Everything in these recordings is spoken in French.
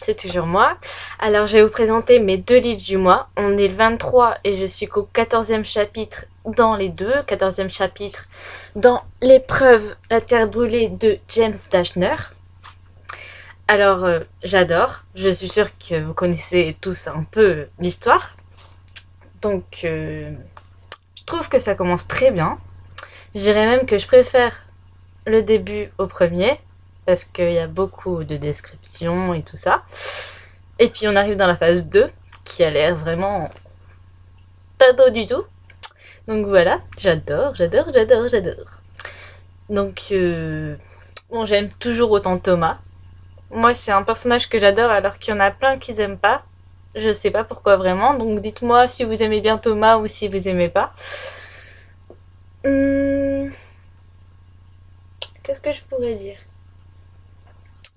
c'est toujours moi. Alors je vais vous présenter mes deux livres du mois. On est le 23 et je suis qu'au 14e chapitre dans les deux. 14e chapitre dans L'épreuve, la terre brûlée de James Dashner. Alors j'adore, je suis sûre que vous connaissez tous un peu l'histoire. Donc je trouve que ça commence très bien. Je dirais même que je préfère le début au premier, parce qu'il y a beaucoup de descriptions et tout ça. Et puis on arrive dans la phase 2, qui a l'air vraiment pas beau du tout. Donc voilà, j'adore. Donc bon, j'aime toujours autant Thomas. Moi, c'est un personnage que j'adore, alors qu'il y en a plein qui n'aiment pas. Je sais pas pourquoi vraiment, donc dites-moi si vous aimez bien Thomas ou si vous aimez pas. Qu'est-ce que je pourrais dire?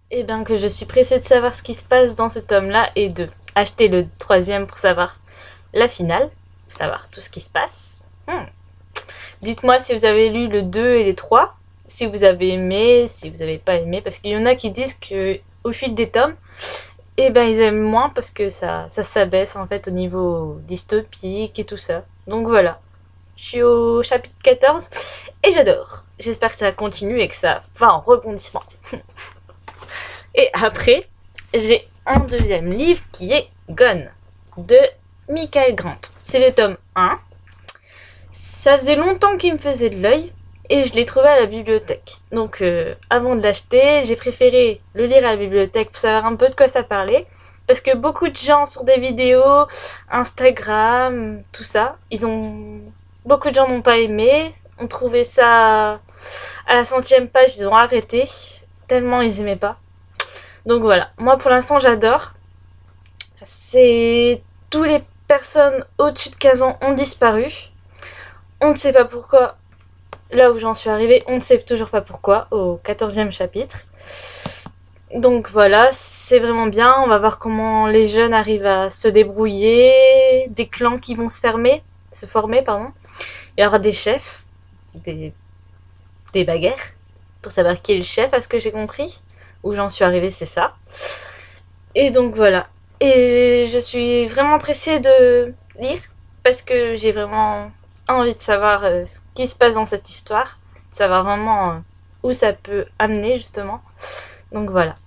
Eh bien que je suis pressée de savoir ce qui se passe dans ce tome-là et de acheter le troisième pour savoir la finale, pour savoir tout ce qui se passe. Dites-moi si vous avez lu le 2 et les 3, si vous avez aimé, si vous n'avez pas aimé, parce qu'il y en a qui disent que au fil des tomes, eh ben ils aiment moins parce que ça s'abaisse en fait au niveau dystopique et tout ça. Donc voilà, je suis au chapitre 14 et j'adore. J'espère que ça continue et que ça va en rebondissement. Et après, j'ai un deuxième livre qui est Gone de Michael Grant. C'est le tome 1. Ça faisait longtemps qu'il me faisait de l'œil et je l'ai trouvé à la bibliothèque. Donc avant de l'acheter, j'ai préféré le lire à la bibliothèque pour savoir un peu de quoi ça parlait. Parce que beaucoup de gens sur des vidéos, Instagram, tout ça, beaucoup de gens n'ont pas aimé, ont trouvé ça à la 100e page, ils ont arrêté, tellement ils aimaient pas. Donc voilà, moi pour l'instant j'adore. Tous les personnes au-dessus de 15 ans ont disparu. On ne sait pas pourquoi. Là où j'en suis arrivée, on ne sait toujours pas pourquoi, au 14e chapitre. Donc voilà, c'est vraiment bien. On va voir comment les jeunes arrivent à se débrouiller, des clans qui vont se former. Il y aura des chefs, des bagarres, pour savoir qui est le chef, à ce que j'ai compris. Où j'en suis arrivée, c'est ça. Et donc voilà. Et je suis vraiment pressée de lire, parce que j'ai vraiment envie de savoir ce qui se passe dans cette histoire, de savoir vraiment où ça peut amener justement. Donc voilà.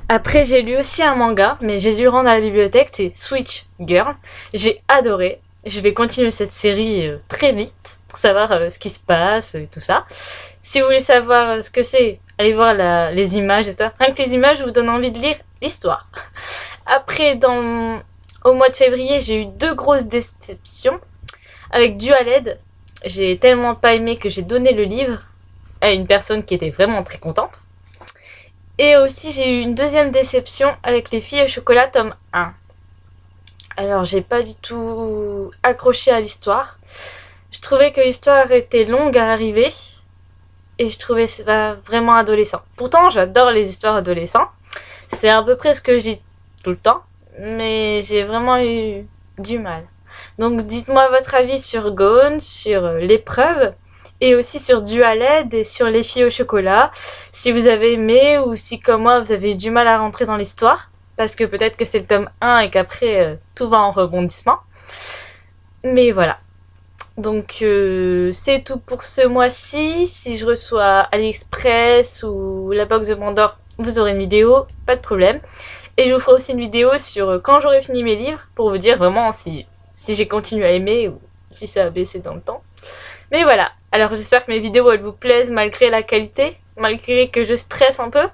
Après, j'ai lu aussi un manga, mais j'ai dû le rendre à la bibliothèque, c'est Switch Girl. J'ai adoré. Je vais continuer cette série très vite pour savoir ce qui se passe et tout ça. Si vous voulez savoir ce que c'est, allez voir les images et ça. Rien que les images vous donnent envie de lire l'histoire. Après, au mois de février, j'ai eu 2 grosses déceptions. Avec Dualed, j'ai tellement pas aimé que j'ai donné le livre à une personne qui était vraiment très contente. Et aussi, j'ai eu une deuxième déception avec Les filles au chocolat, tome 1. Alors, j'ai pas du tout accroché à l'histoire. Je trouvais que l'histoire était longue à arriver. Et je trouvais ça vraiment adolescent. Pourtant, j'adore les histoires adolescents. C'est à peu près ce que je dis tout le temps. Mais j'ai vraiment eu du mal. Donc dites-moi votre avis sur Gone, sur l'épreuve, et aussi sur Dualed et sur Les filles au chocolat. Si vous avez aimé ou si comme moi vous avez eu du mal à rentrer dans l'histoire. Parce que peut-être que c'est le tome 1 et qu'après tout va en rebondissement. Mais voilà. Donc c'est tout pour ce mois-ci. Si je reçois AliExpress ou la box de Pandore, vous aurez une vidéo, pas de problème. Et je vous ferai aussi une vidéo sur quand j'aurai fini mes livres, pour vous dire vraiment si j'ai continué à aimer ou si ça a baissé dans le temps. Mais voilà, alors j'espère que mes vidéos elles vous plaisent malgré la qualité, malgré que je stresse un peu.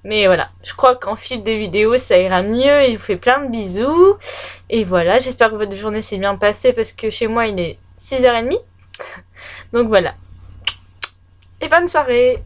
Mais voilà, je crois qu'en fil de vidéo ça ira mieux et je vous fais plein de bisous. Et voilà, j'espère que votre journée s'est bien passée parce que chez moi il est 6h30. Donc voilà. Et bonne soirée!